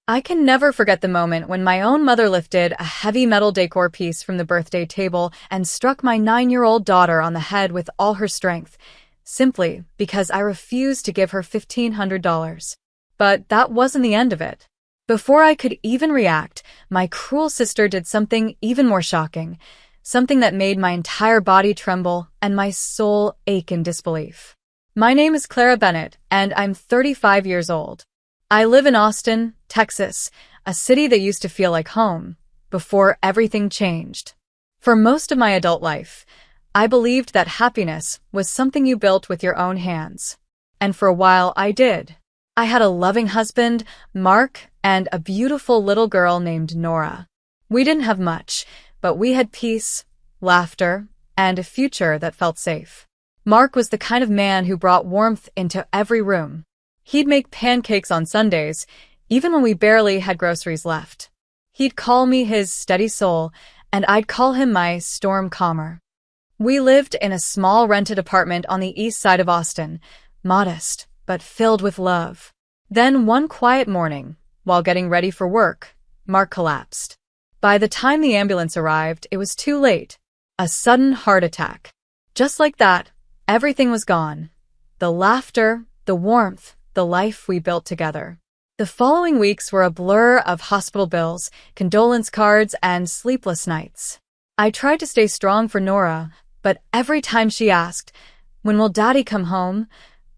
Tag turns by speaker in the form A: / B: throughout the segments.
A: I can never forget the moment when my own mother lifted a heavy metal decor piece from the birthday table and struck my 9-year-old daughter on the head with all her strength, simply because I refused to give her $1,500. But that wasn't the end of it. Before I could even react, my cruel sister did something even more shocking, something that made my entire body tremble and my soul ache in disbelief. My name is Clara Bennett, and I'm 35 years old. I live in Austin, Texas, a city that used to feel like home, before everything changed. For most of my adult life, I believed that happiness was something you built with your own hands. And for a while, I did. I had a loving husband, Mark, and a beautiful little girl named Nora. We didn't have much, but we had peace, laughter, and a future that felt safe. Mark was the kind of man who brought warmth into every room. He'd make pancakes on Sundays, even when we barely had groceries left. He'd call me his steady soul, and I'd call him my storm calmer. We lived in a small rented apartment on the east side of Austin, modest, but filled with love. Then one quiet morning, while getting ready for work, Mark collapsed. By the time the ambulance arrived, it was too late. A sudden heart attack. Just like that, everything was gone. The laughter, the warmth, the life we built together. The following weeks were a blur of hospital bills, condolence cards, and sleepless nights. I tried to stay strong for Nora, but every time she asked, "When will Daddy come home?"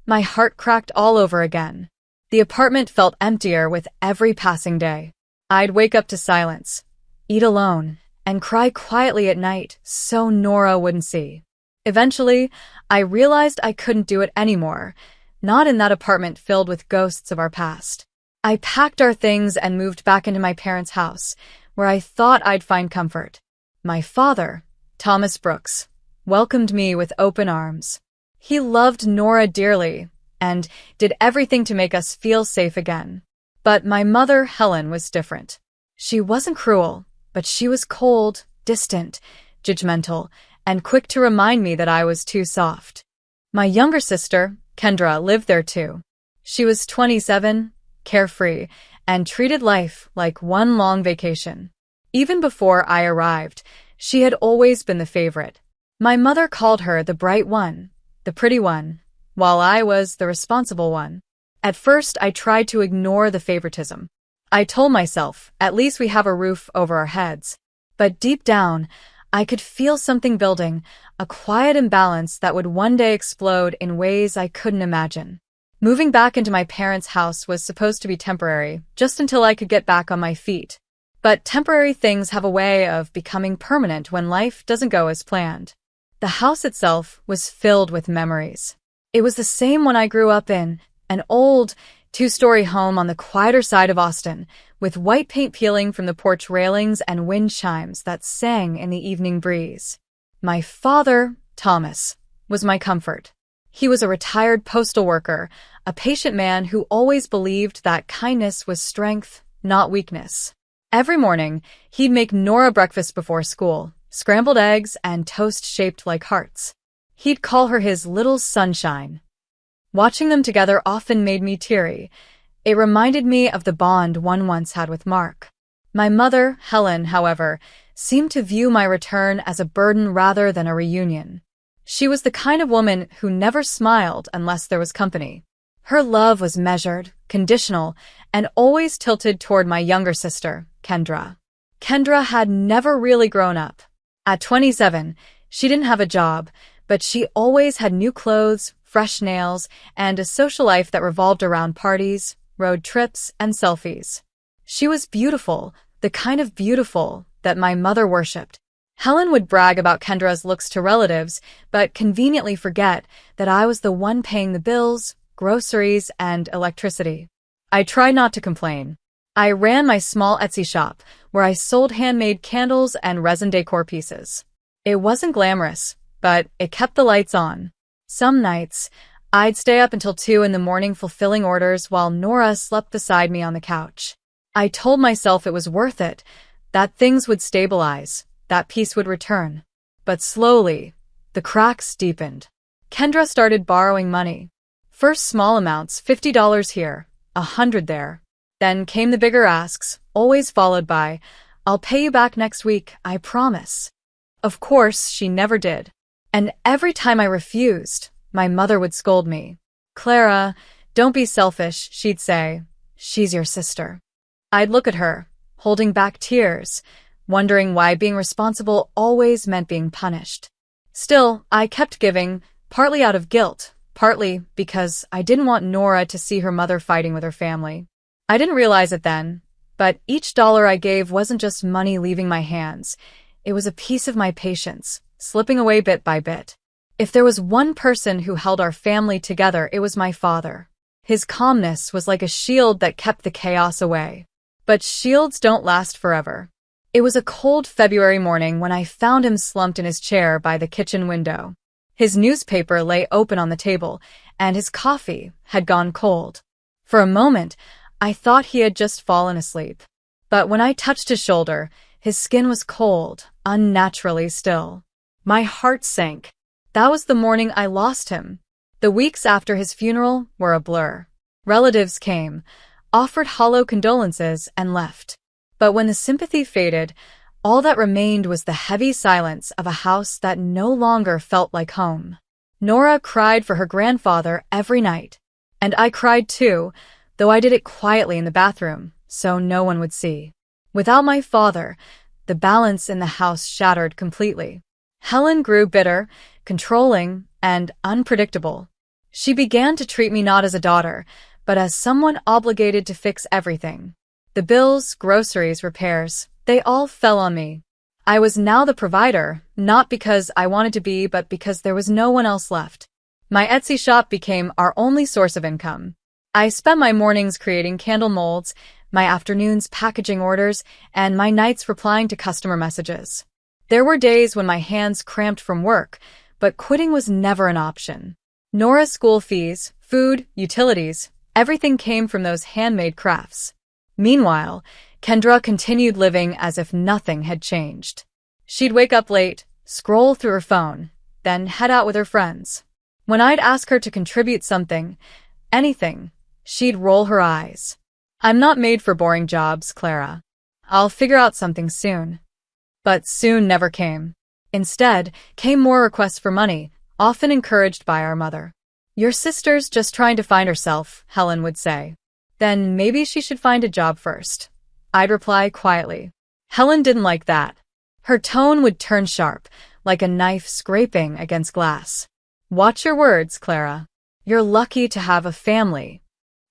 A: my heart cracked all over again. The apartment felt emptier with every passing day. I'd wake up to silence, eat alone, and cry quietly at night so Nora wouldn't see. Eventually, I realized I couldn't do it anymore. Not in that apartment filled with ghosts of our past. I packed our things and moved back into my parents' house, where I thought I'd find comfort. My father, Thomas Brooks, welcomed me with open arms. He loved Nora dearly and did everything to make us feel safe again. But my mother, Helen, was different. She wasn't cruel, but she was cold, distant, judgmental, and quick to remind me that I was too soft. My younger sister, Kendra, lived there too. She was 27, carefree, and treated life like one long vacation. Even before I arrived, she had always been the favorite. My mother called her the bright one, the pretty one, while I was the responsible one. At first, I tried to ignore the favoritism. I told myself, at least we have a roof over our heads. But deep down, I could feel something building, a quiet imbalance that would one day explode in ways I couldn't imagine. Moving back into my parents' house was supposed to be temporary, just until I could get back on my feet. But temporary things have a way of becoming permanent when life doesn't go as planned. The house itself was filled with memories. It was the same one I grew up in, an old, two-story home on the quieter side of Austin, with white paint peeling from the porch railings and wind chimes that sang in the evening breeze. My father, Thomas, was my comfort. He was a retired postal worker, a patient man who always believed that kindness was strength, not weakness. Every morning, he'd make Nora breakfast before school, scrambled eggs and toast shaped like hearts. He'd call her his little sunshine. Watching them together often made me teary. It reminded me of the bond one once had with Mark. My mother, Helen, however, seemed to view my return as a burden rather than a reunion. She was the kind of woman who never smiled unless there was company. Her love was measured, conditional, and always tilted toward my younger sister, Kendra. Kendra had never really grown up. At 27, she didn't have a job, but she always had new clothes, fresh nails, and a social life that revolved around parties, road trips, and selfies. She was beautiful, the kind of beautiful that my mother worshipped. Helen would brag about Kendra's looks to relatives, but conveniently forget that I was the one paying the bills, groceries, and electricity. I tried not to complain. I ran my small Etsy shop, where I sold handmade candles and resin decor pieces. It wasn't glamorous, but it kept the lights on. Some nights, I'd stay up until 2 in the morning fulfilling orders while Nora slept beside me on the couch. I told myself it was worth it, that things would stabilize, that peace would return. But slowly, the cracks deepened. Kendra started borrowing money. First small amounts, $50 here, $100 there. Then came the bigger asks, always followed by, "I'll pay you back next week, I promise." Of course, she never did. And every time I refused, my mother would scold me. "Clara, don't be selfish," she'd say. "She's your sister." I'd look at her, holding back tears, wondering why being responsible always meant being punished. Still, I kept giving, partly out of guilt, partly because I didn't want Nora to see her mother fighting with her family. I didn't realize it then, but each dollar I gave wasn't just money leaving my hands. It was a piece of my patience, slipping away bit by bit. If there was one person who held our family together, it was my father. His calmness was like a shield that kept the chaos away. But shields don't last forever. It was a cold February morning when I found him slumped in his chair by the kitchen window. His newspaper lay open on the table, and his coffee had gone cold. For a moment, I thought he had just fallen asleep. But when I touched his shoulder, his skin was cold, unnaturally still. My heart sank. That was the morning I lost him. The weeks after his funeral were a blur. Relatives came, offered hollow condolences, and left. But when the sympathy faded, all that remained was the heavy silence of a house that no longer felt like home. Nora cried for her grandfather every night. And I cried too, though I did it quietly in the bathroom, so no one would see. Without my father, the balance in the house shattered completely. Helen grew bitter, controlling, and unpredictable. She began to treat me not as a daughter, but as someone obligated to fix everything. The bills, groceries, repairs, they all fell on me. I was now the provider, not because I wanted to be, but because there was no one else left. My Etsy shop became our only source of income. I spent my mornings creating candle molds, my afternoons packaging orders, and my nights replying to customer messages. There were days when my hands cramped from work, but quitting was never an option. Nora's school fees, food, utilities, everything came from those handmade crafts. Meanwhile, Kendra continued living as if nothing had changed. She'd wake up late, scroll through her phone, then head out with her friends. When I'd ask her to contribute something, anything, she'd roll her eyes. "I'm not made for boring jobs, Clara. I'll figure out something soon." But soon never came. Instead, came more requests for money, often encouraged by our mother. "Your sister's just trying to find herself," Helen would say. "Then maybe she should find a job first." I'd reply quietly. Helen didn't like that. Her tone would turn sharp, like a knife scraping against glass. "Watch your words, Clara. You're lucky to have a family."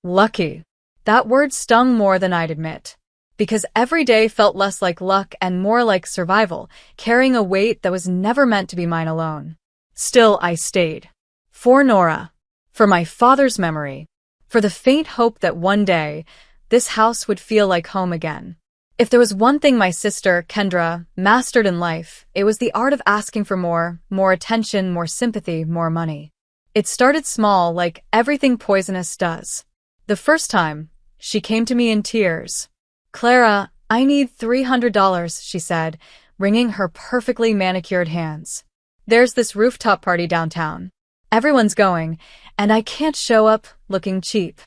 A: Lucky. That word stung more than I'd admit. Because every day felt less like luck and more like survival, carrying a weight that was never meant to be mine alone. Still, I stayed. For Nora. For my father's memory. For the faint hope that one day, this house would feel like home again. If there was one thing my sister, Kendra, mastered in life, it was the art of asking for more attention, more sympathy, more money. It started small, like everything poisonous does. The first time, she came to me in tears. "Clara, I need $300, she said, wringing her perfectly manicured hands. "There's this rooftop party downtown. Everyone's going, and I can't show up looking cheap."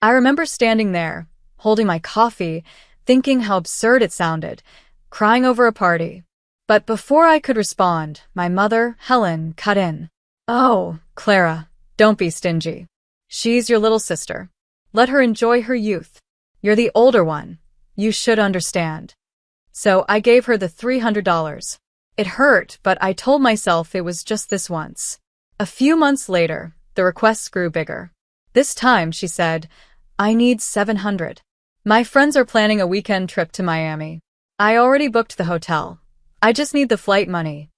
A: I remember standing there, holding my coffee, thinking how absurd it sounded, crying over a party. But before I could respond, my mother, Helen, cut in. "Oh, Clara, don't be stingy. She's your little sister. Let her enjoy her youth. You're the older one. You should understand." So I gave her the $300. It hurt, but I told myself it was just this once. A few months later, the requests grew bigger. This time, she said, "I need $700. My friends are planning a weekend trip to Miami. I already booked the hotel. I just need the flight money."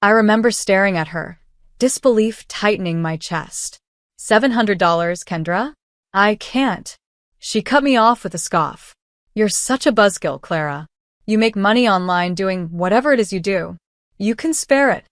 A: I remember staring at her, disbelief tightening my chest. $700, Kendra? I can't. She cut me off with a scoff. "You're such a buzzkill, Clara. You make money online doing whatever it is you do. You can spare it."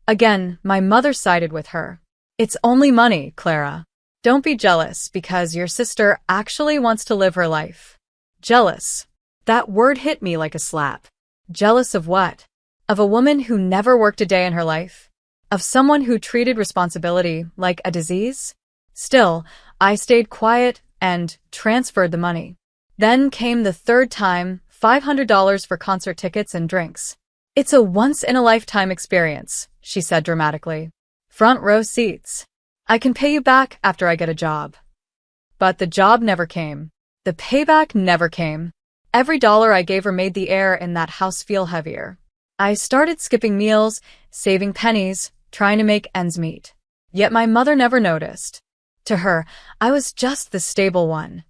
A: Again, my mother sided with her. "It's only money, Clara. Don't be jealous because your sister actually wants to live her life." Jealous. That word hit me like a slap. Jealous of what? Of a woman who never worked a day in her life? Of someone who treated responsibility like a disease? Still, I stayed quiet and transferred the money. Then came the third time, $500 for concert tickets and drinks. "It's a once-in-a-lifetime experience," she said dramatically. "Front row seats. I can pay you back after I get a job." But the job never came. The payback never came. Every dollar I gave her made the air in that house feel heavier. I started skipping meals, saving pennies, trying to make ends meet. Yet my mother never noticed. To her, I was just the stable one.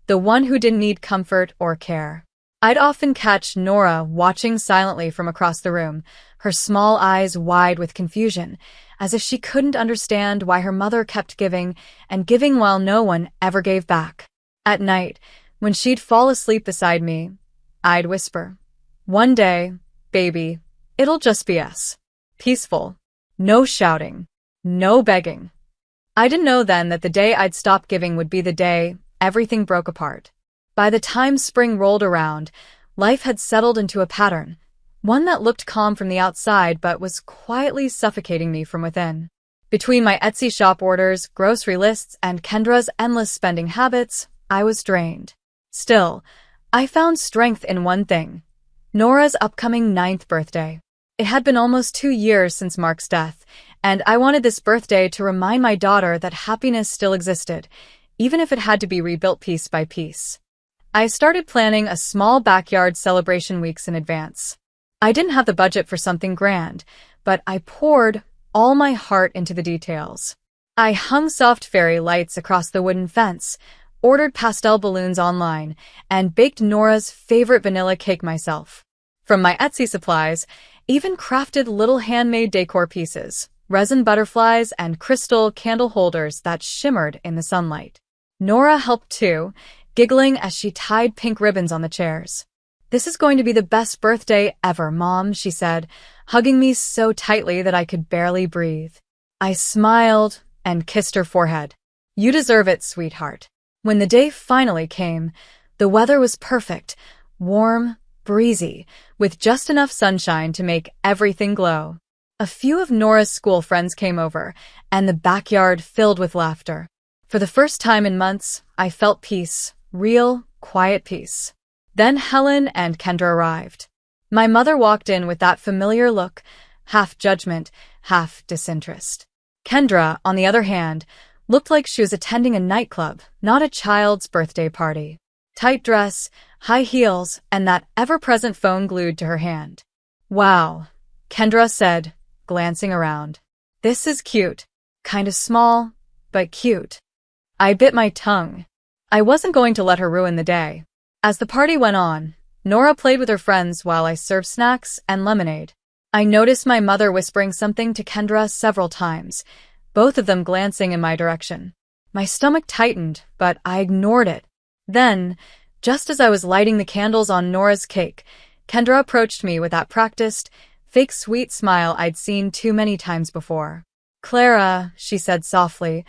A: The one who didn't need comfort or care. I'd often catch Nora watching silently from across the room, her small eyes wide with confusion, as if she couldn't understand why her mother kept giving and giving while no one ever gave back. At night, when she'd fall asleep beside me, I'd whisper, "One day, baby, it'll just be us. Peaceful. No shouting. No begging." I didn't know then that the day I'd stop giving would be the day everything broke apart. By the time spring rolled around, life had settled into a pattern, one that looked calm from the outside but was quietly suffocating me from within. Between my Etsy shop orders, grocery lists, and Kendra's endless spending habits, I was drained. Still, I found strength in one thing: Nora's upcoming 9th birthday. It had been almost 2 years since Mark's death, and I wanted this birthday to remind my daughter that happiness still existed, even if it had to be rebuilt piece by piece. I started planning a small backyard celebration weeks in advance. I didn't have the budget for something grand, but I poured all my heart into the details. I hung soft fairy lights across the wooden fence, ordered pastel balloons online, and baked Nora's favorite vanilla cake myself. From my Etsy supplies, even crafted little handmade decor pieces, resin butterflies, and crystal candle holders that shimmered in the sunlight. Nora helped too, giggling as she tied pink ribbons on the chairs. "This is going to be the best birthday ever, Mom," she said, hugging me so tightly that I could barely breathe. I smiled and kissed her forehead. "You deserve it, sweetheart." When the day finally came, the weather was perfect, warm, breezy, with just enough sunshine to make everything glow. A few of Nora's school friends came over, and the backyard filled with laughter. For the first time in months, I felt peace, real, quiet peace. Then Helen and Kendra arrived. My mother walked in with that familiar look, half judgment, half disinterest. Kendra, on the other hand, looked like she was attending a nightclub, not a child's birthday party. Tight dress, high heels, and that ever-present phone glued to her hand. "Wow," Kendra said, glancing around. "This is cute. Kind of small, but cute." I bit my tongue. I wasn't going to let her ruin the day. As the party went on, Nora played with her friends while I served snacks and lemonade. I noticed my mother whispering something to Kendra several times, both of them glancing in my direction. My stomach tightened, but I ignored it. Then, just as I was lighting the candles on Nora's cake, Kendra approached me with that practiced, fake sweet smile I'd seen too many times before. "Clara," she said softly,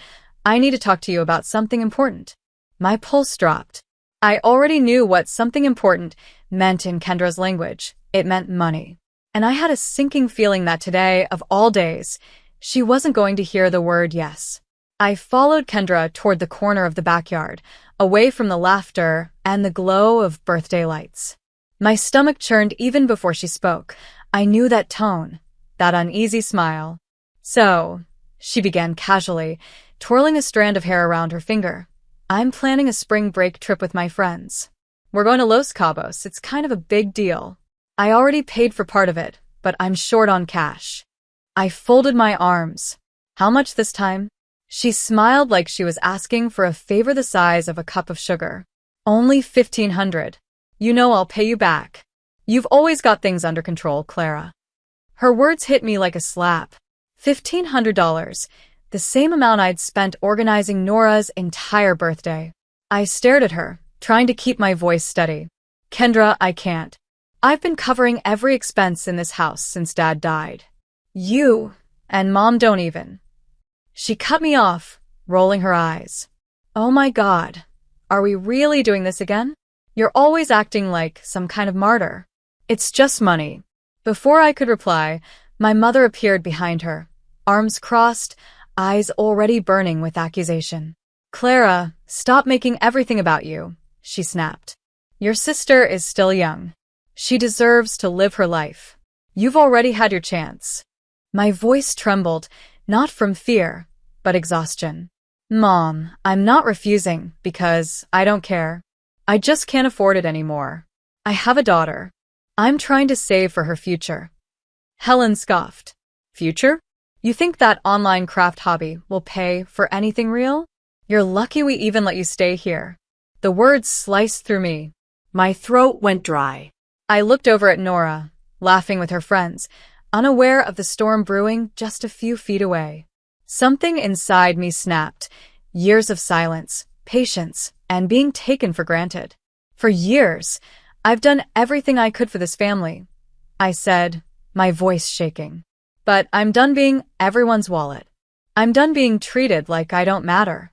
A: "I need to talk to you about something important." My pulse dropped. I already knew what something important meant in Kendra's language. It meant money. And I had a sinking feeling that today, of all days, she wasn't going to hear the word yes. I followed Kendra toward the corner of the backyard, away from the laughter and the glow of birthday lights. My stomach churned even before she spoke. I knew that tone, that uneasy smile. "So," she began casually, twirling a strand of hair around her finger, "I'm planning a spring break trip with my friends. We're going to Los Cabos. It's kind of a big deal. I already paid for part of it, but I'm short on cash." I folded my arms. "How much this time?" She smiled like she was asking for a favor the size of a cup of sugar. "Only $1,500. You know I'll pay you back. You've always got things under control, Clara." Her words hit me like a slap. $1,500. The same amount I'd spent organizing Nora's entire birthday. I stared at her, trying to keep my voice steady. "Kendra, I can't. I've been covering every expense in this house since Dad died. You and Mom don't even." She cut me off, rolling her eyes. "Oh my God. Are we really doing this again? You're always acting like some kind of martyr. It's just money." Before I could reply, my mother appeared behind her, arms crossed, eyes already burning with accusation. "Clara, stop making everything about you," she snapped. Your sister is still young. She deserves to live her life. You've already had your chance. My voice trembled, not from fear, but exhaustion. Mom, I'm not refusing because I don't care. I just can't afford it anymore. I have a daughter. I'm trying to save for her future. Helen scoffed. Future? You think that online craft hobby will pay for anything real? You're lucky we even let you stay here. The words sliced through me.
B: My throat went dry.
A: I looked over at Nora, laughing with her friends, unaware of the storm brewing just a few feet away. Something inside me snapped. Years of silence, patience, and being taken for granted. For years, I've done everything I could for this family, I said, my voice shaking. But I'm done being everyone's wallet. I'm done being treated like I don't matter.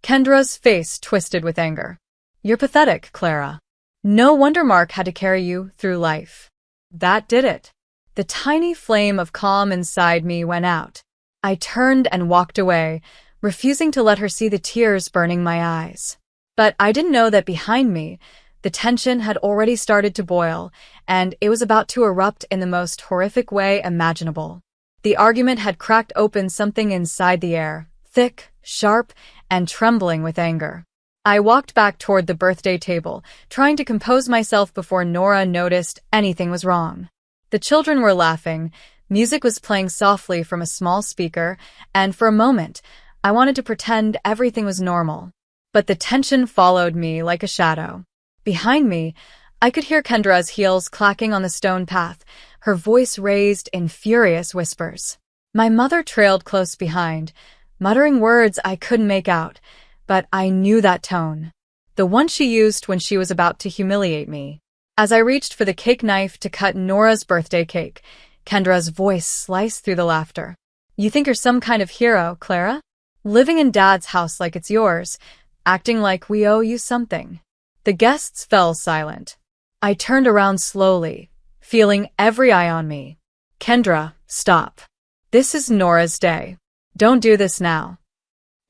A: Kendra's face twisted with anger. You're pathetic, Clara. No wonder Mark had to carry you through life. That did it. The tiny flame of calm inside me went out. I turned and walked away, refusing to let her see the tears burning my eyes. But I didn't know that behind me, the tension had already started to boil, and it was about to erupt in the most horrific way imaginable. The argument had cracked open something inside the air, thick, sharp, and trembling with anger. I walked back toward the birthday table, trying to compose myself before Nora noticed anything was wrong. The children were laughing, music was playing softly from a small speaker, and for a moment, I wanted to pretend everything was normal. But the tension followed me like a shadow. Behind me, I could hear Kendra's heels clacking on the stone path, her voice raised in furious whispers. My mother trailed close behind, muttering words I couldn't make out, but I knew that tone. The one she used when she was about to humiliate me. As I reached for the cake knife to cut Nora's birthday cake, Kendra's voice sliced through the laughter. You think you're some kind of hero, Clara? Living in Dad's house like it's yours, acting like we owe you something. The guests fell silent. I turned around slowly, feeling every eye on me. Kendra, stop. This is Nora's day. Don't do this now.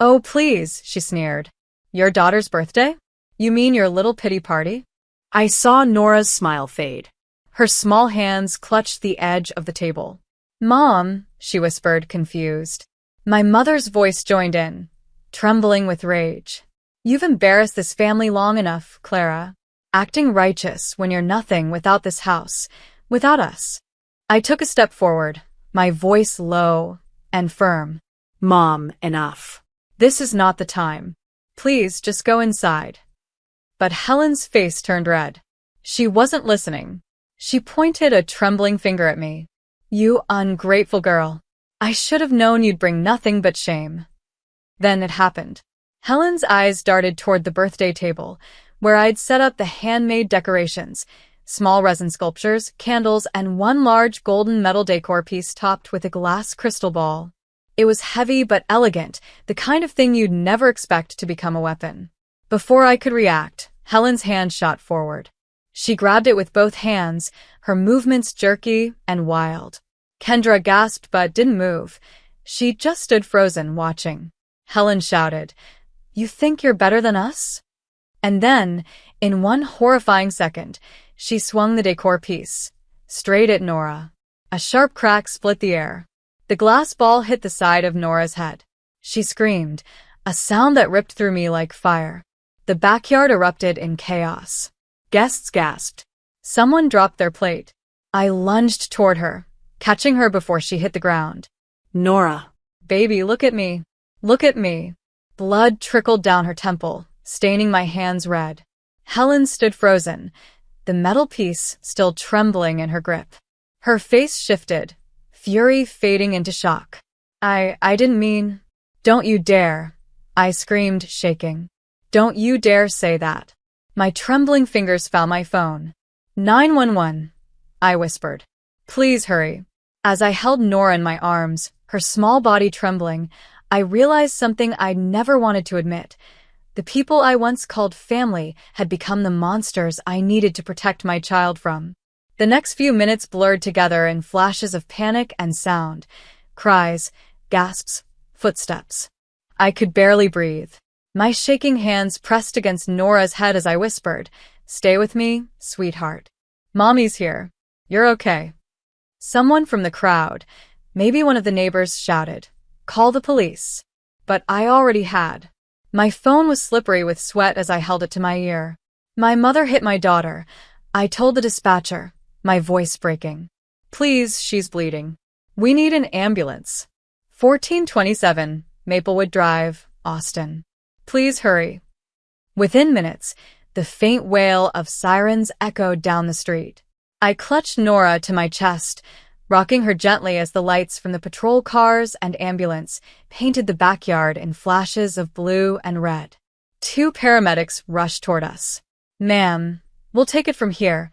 A: Oh, please, she sneered. Your daughter's birthday? You mean your little pity party?
B: I saw Nora's smile fade.
A: Her small hands clutched the edge of the table. Mom, she whispered, confused. My mother's voice joined in, trembling with rage. You've embarrassed this family long enough, Clara. Acting righteous when you're nothing without this house, without us. I took a step forward, my voice low and firm.
B: Mom, enough.
A: This is not the time. Please just go inside. But Helen's face turned red. She wasn't listening. She pointed a trembling finger at me. You ungrateful girl. I should have known you'd bring nothing but shame. Then it happened. Helen's eyes darted toward the birthday table, where I'd set up the handmade decorations, small resin sculptures, candles, and one large golden metal decor piece topped with a glass crystal ball. It was heavy but elegant, the kind of thing you'd never expect to become a weapon. Before I could react, Helen's hand shot forward. She grabbed it with both hands, her movements jerky and wild. Kendra gasped but didn't move. She just stood frozen, watching. Helen shouted, You think you're better than us? And then, in one horrifying second, she swung the decor piece, straight at Nora. A sharp crack split the air. The glass ball hit the side of Nora's head. She screamed, a sound that ripped through me like fire. The backyard erupted in chaos. Guests gasped. Someone dropped their plate. I lunged toward her, catching her before she hit the ground.
B: Nora.
A: Baby, look at me. Look at me. Blood trickled down her temple, staining my hands red. Helen stood frozen, the metal piece still trembling in her grip. Her face shifted, fury fading into shock. I didn't mean... Don't you dare, I screamed, shaking. Don't you dare say that. My trembling fingers found my phone. 911, I whispered. Please hurry. As I held Nora in my arms, her small body trembling, I realized something I never wanted to admit. The people I once called family had become the monsters I needed to protect my child from. The next few minutes blurred together in flashes of panic and sound. Cries, gasps, footsteps. I could barely breathe. My shaking hands pressed against Nora's head as I whispered, Stay with me, sweetheart. Mommy's here. You're okay. Someone from the crowd, maybe one of the neighbors, shouted, "Call the police." But I already had. My phone was slippery with sweat as I held it to my ear. My mother hit my daughter. I told the dispatcher, my voice breaking. "Please, she's bleeding. We need an ambulance." 1427, Maplewood Drive, Austin. "Please hurry." Within minutes, the faint wail of sirens echoed down the street. I clutched Nora to my chest, rocking her gently as the lights from the patrol cars and ambulance painted the backyard in flashes of blue and red. 2 paramedics rushed toward us. "Ma'am, we'll take it from here,"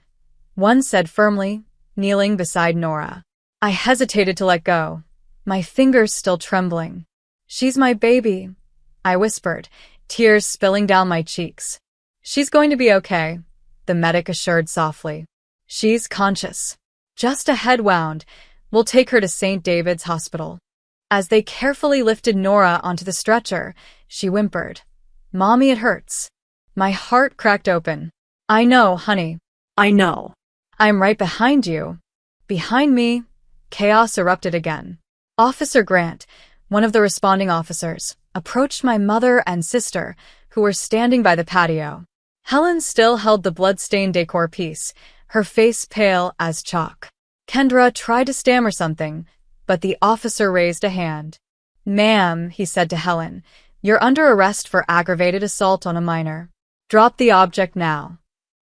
A: one said firmly, kneeling beside Nora. I hesitated to let go, my fingers still trembling. "She's my baby," I whispered, tears spilling down my cheeks. "She's going to be okay," the medic assured softly. "She's conscious. Just a head wound. We'll take her to St. David's Hospital." As they carefully lifted Nora onto the stretcher, she whimpered, "Mommy, it hurts." My heart cracked open. "I know, honey.
B: I know.
A: I'm right behind you." Behind me, chaos erupted again. Officer Grant, one of the responding officers, approached my mother and sister, who were standing by the patio. Helen still held the blood-stained decor piece, her face pale as chalk. Kendra tried to stammer something, but the officer raised a hand. "Ma'am," he said to Helen, "you're under arrest for aggravated assault on a minor. Drop the object now."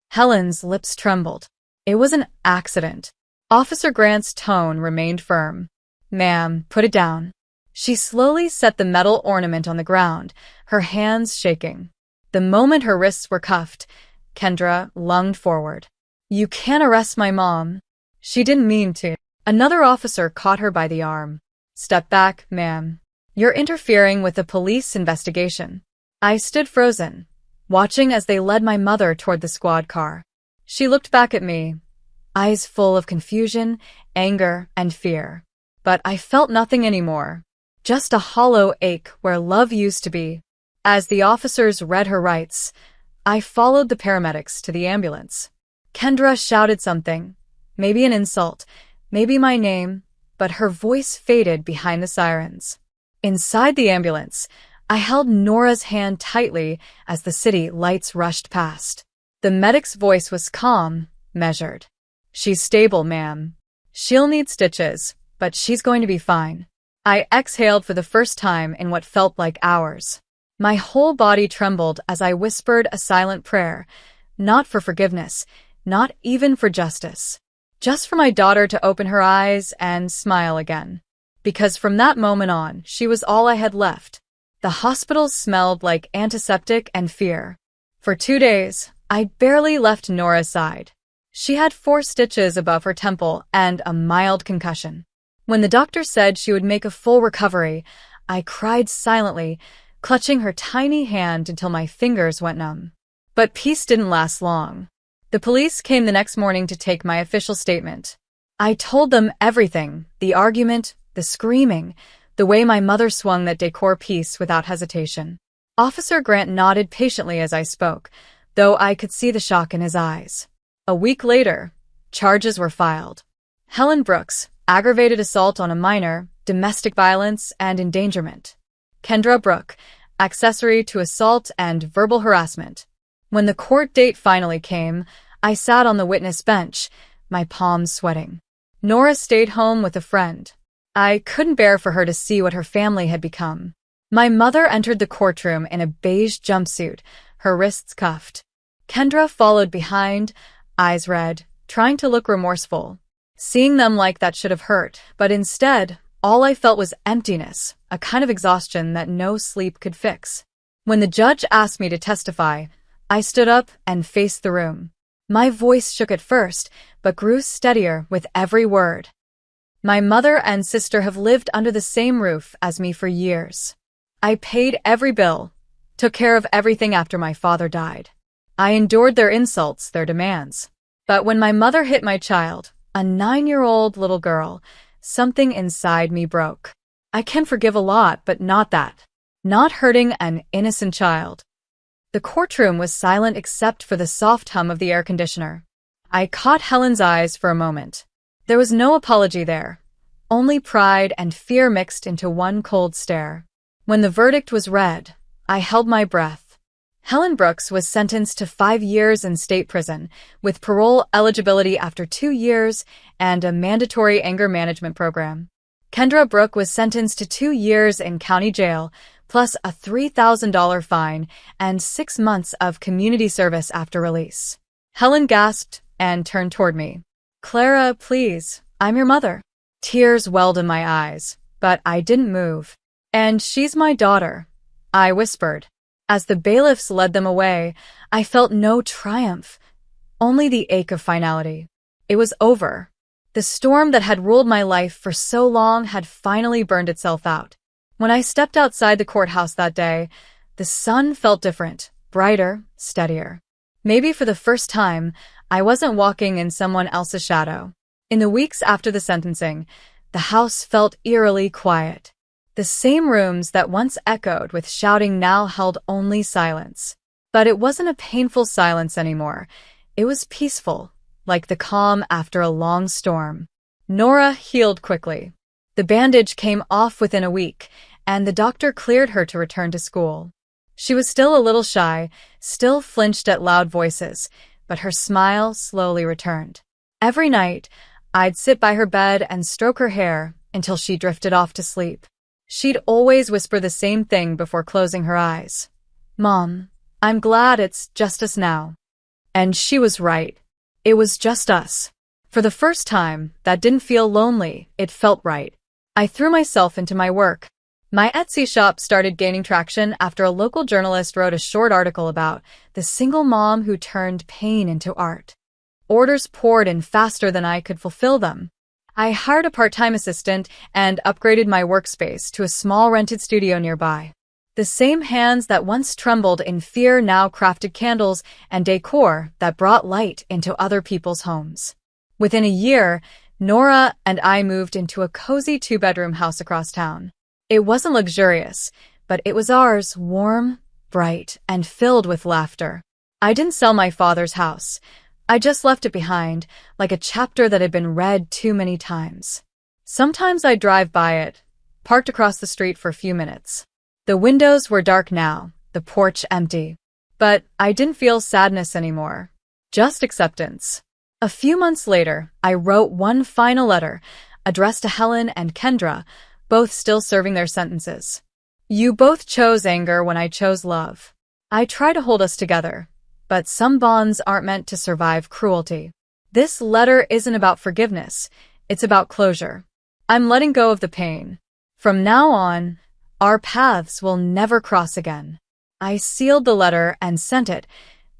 A: Helen's lips trembled. It was an accident. Officer Grant's tone remained firm. "Ma'am, put it down." She slowly set the metal ornament on the ground, her hands shaking. The moment her wrists were cuffed, Kendra lunged forward. "You can't arrest my mom." She didn't mean to. Another officer caught her by the arm. "Step back, ma'am. You're interfering with the police investigation." I stood frozen, watching as they led my mother toward the squad car. She looked back at me, eyes full of confusion, anger, and fear. But I felt nothing anymore. Just a hollow ache where love used to be. As the officers read her rights, I followed the paramedics to the ambulance. Kendra shouted something, maybe an insult, maybe my name, but her voice faded behind the sirens. Inside the ambulance, I held Nora's hand tightly as the city lights rushed past. The medic's voice was calm, measured. "She's stable, ma'am. She'll need stitches, but she's going to be fine." I exhaled for the first time in what felt like hours. My whole body trembled as I whispered a silent prayer, not for forgiveness, not even for justice. Just for my daughter to open her eyes and smile again. Because from that moment on, she was all I had left. The hospital smelled like antiseptic and fear. For 2 days, I barely left Nora's side. She had 4 stitches above her temple and a mild concussion. When the doctor said she would make a full recovery, I cried silently, clutching her tiny hand until my fingers went numb. But peace didn't last long. The police came the next morning to take my official statement. I told them everything, the argument, the screaming, the way my mother swung that decor piece without hesitation. Officer Grant nodded patiently as I spoke, though I could see the shock in his eyes. A week later, charges were filed. Helen Brooks, aggravated assault on a minor, domestic violence, and endangerment. Kendra Brooke, accessory to assault and verbal harassment. When the court date finally came, I sat on the witness bench, my palms sweating. Nora stayed home with a friend. I couldn't bear for her to see what her family had become. My mother entered the courtroom in a beige jumpsuit, her wrists cuffed. Kendra followed behind, eyes red, trying to look remorseful. Seeing them like that should have hurt, but instead, all I felt was emptiness, a kind of exhaustion that no sleep could fix. When the judge asked me to testify, I stood up and faced the room. My voice shook at first, but grew steadier with every word. My mother and sister have lived under the same roof as me for years. I paid every bill, took care of everything after my father died. I endured their insults, their demands. But when my mother hit my child, a 9-year-old little girl, something inside me broke. I can forgive a lot, but not that. Not hurting an innocent child. The courtroom was silent except for the soft hum of the air conditioner. I caught Helen's eyes for a moment. There was no apology there, only pride and fear mixed into one cold stare. When the verdict was read, I held my breath. Helen Brooks was sentenced to 5 years in state prison, with parole eligibility after 2 years and a mandatory anger management program. Kendra Brooke was sentenced to 2 years in county jail, plus a $3,000 fine and 6 months of community service after release. Helen gasped and turned toward me. "Clara, please, I'm your mother." Tears welled in my eyes, but I didn't move. "And she's my daughter," I whispered. As the bailiffs led them away, I felt no triumph, only the ache of finality. It was over. The storm that had ruled my life for so long had finally burned itself out. When I stepped outside the courthouse that day, the sun felt different, brighter, steadier. Maybe for the first time, I wasn't walking in someone else's shadow. In the weeks after the sentencing, the house felt eerily quiet. The same rooms that once echoed with shouting now held only silence. But it wasn't a painful silence anymore. It was peaceful, like the calm after a long storm. Nora healed quickly. The bandage came off within a week, and the doctor cleared her to return to school. She was still a little shy, still flinched at loud voices, but her smile slowly returned. Every night, I'd sit by her bed and stroke her hair until she drifted off to sleep. She'd always whisper the same thing before closing her eyes. "Mom, I'm glad it's just us now." And she was right. It was just us. For the first time, that didn't feel lonely, it felt right. I threw myself into my work. My Etsy shop started gaining traction after a local journalist wrote a short article about the single mom who turned pain into art. Orders poured in faster than I could fulfill them. I hired a part-time assistant and upgraded my workspace to a small rented studio nearby. The same hands that once trembled in fear now crafted candles and decor that brought light into other people's homes. Within a year, Nora and I moved into a cozy 2-bedroom house across town. It wasn't luxurious, but it was ours, warm, bright, and filled with laughter. I didn't sell my father's house. I just left it behind, like a chapter that had been read too many times. Sometimes I'd drive by it, parked across the street for a few minutes. The windows were dark now, the porch empty. But I didn't feel sadness anymore, just acceptance. A few months later, I wrote one final letter, addressed to Helen and Kendra, both still serving their sentences. "You both chose anger when I chose love. I try to hold us together, but some bonds aren't meant to survive cruelty. This letter isn't about forgiveness, it's about closure. I'm letting go of the pain. From now on, our paths will never cross again." I sealed the letter and sent it,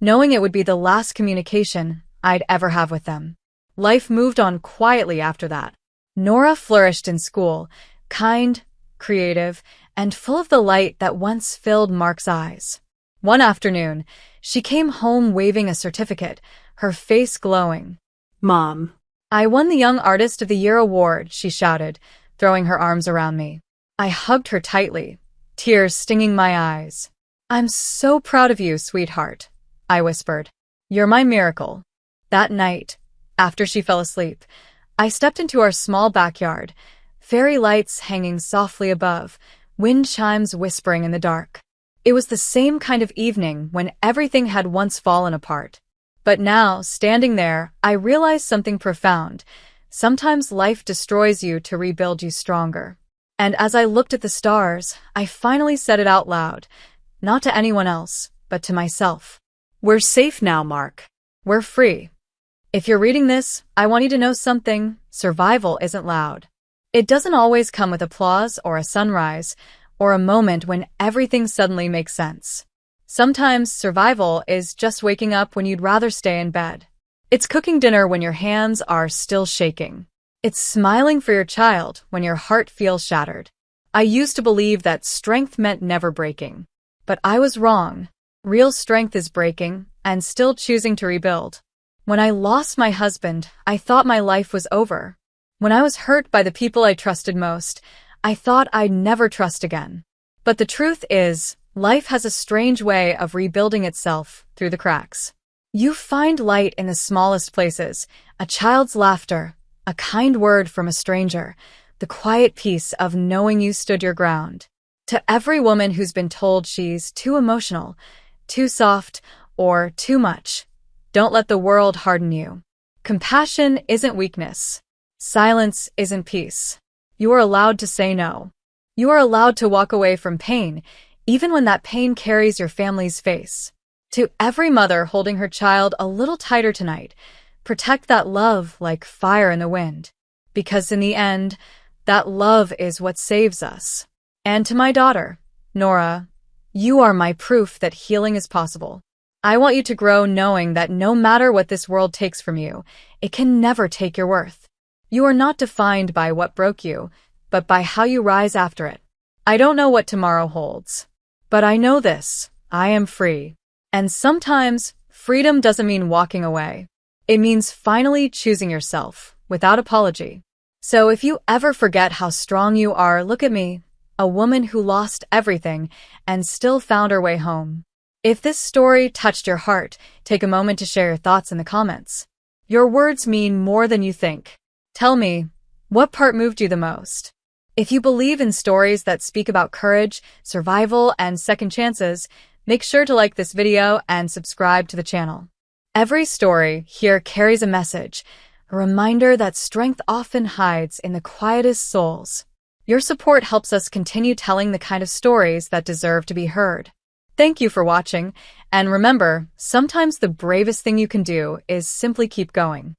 A: knowing it would be the last communication I'd ever have with them. Life moved on quietly after that. Nora flourished in school, kind, creative, and full of the light that once filled Mark's eyes. One afternoon, she came home waving a certificate, her face glowing.
B: "Mom."
A: "I won the Young Artist of the Year award," she shouted, throwing her arms around me. I hugged her tightly, tears stinging my eyes. "I'm so proud of you, sweetheart," I whispered. "You're my miracle." That night, after she fell asleep, I stepped into our small backyard, fairy lights hanging softly above, wind chimes whispering in the dark. It was the same kind of evening when everything had once fallen apart. But now, standing there, I realized something profound. Sometimes life destroys you to rebuild you stronger. And as I looked at the stars, I finally said it out loud, not to anyone else, but to myself.
B: "We're safe now, Mark."
A: We're free. If you're reading this, I want you to know something. Survival isn't loud. It doesn't always come with applause or a sunrise, or a moment when everything suddenly makes sense. Sometimes survival is just waking up when you'd rather stay in bed. It's cooking dinner when your hands are still shaking. It's smiling for your child when your heart feels shattered. I used to believe that strength meant never breaking. But I was wrong. Real strength is breaking and still choosing to rebuild. When I lost my husband, I thought my life was over. When I was hurt by the people I trusted most, I thought I'd never trust again. But the truth is, Life has a strange way of rebuilding itself through the cracks. You find light in the smallest places, a child's laughter, a kind word from a stranger, the quiet peace of knowing you stood your ground. To every woman who's been told she's too emotional, too soft, or too much, don't let the world harden you. Compassion isn't weakness. Silence isn't peace. You are allowed to say no. You are allowed to walk away from pain, even when that pain carries your family's face. To every mother holding her child a little tighter tonight, protect that love like fire in the wind. Because in the end, that love is what saves us. And to my daughter, Nora, you are my proof that healing is possible. I want you to grow knowing that no matter what this world takes from you, it can never take your worth. You are not defined by what broke you, but by how you rise after it. I don't know what tomorrow holds, but I know this: I am free. And sometimes, freedom doesn't mean walking away. It means finally choosing yourself, without apology. So if you ever forget how strong you are, look at me, a woman who lost everything and still found her way home. If this story touched your heart, take a moment to share your thoughts in the comments. Your words mean more than you think. Tell me, what part moved you the most? If you believe in stories that speak about courage, survival, and second chances, make sure to like this video and subscribe to the channel. Every story here carries a message, a reminder that strength often hides in the quietest souls. Your support helps us continue telling the kind of stories that deserve to be heard. Thank you for watching, and remember, sometimes the bravest thing you can do is simply keep going.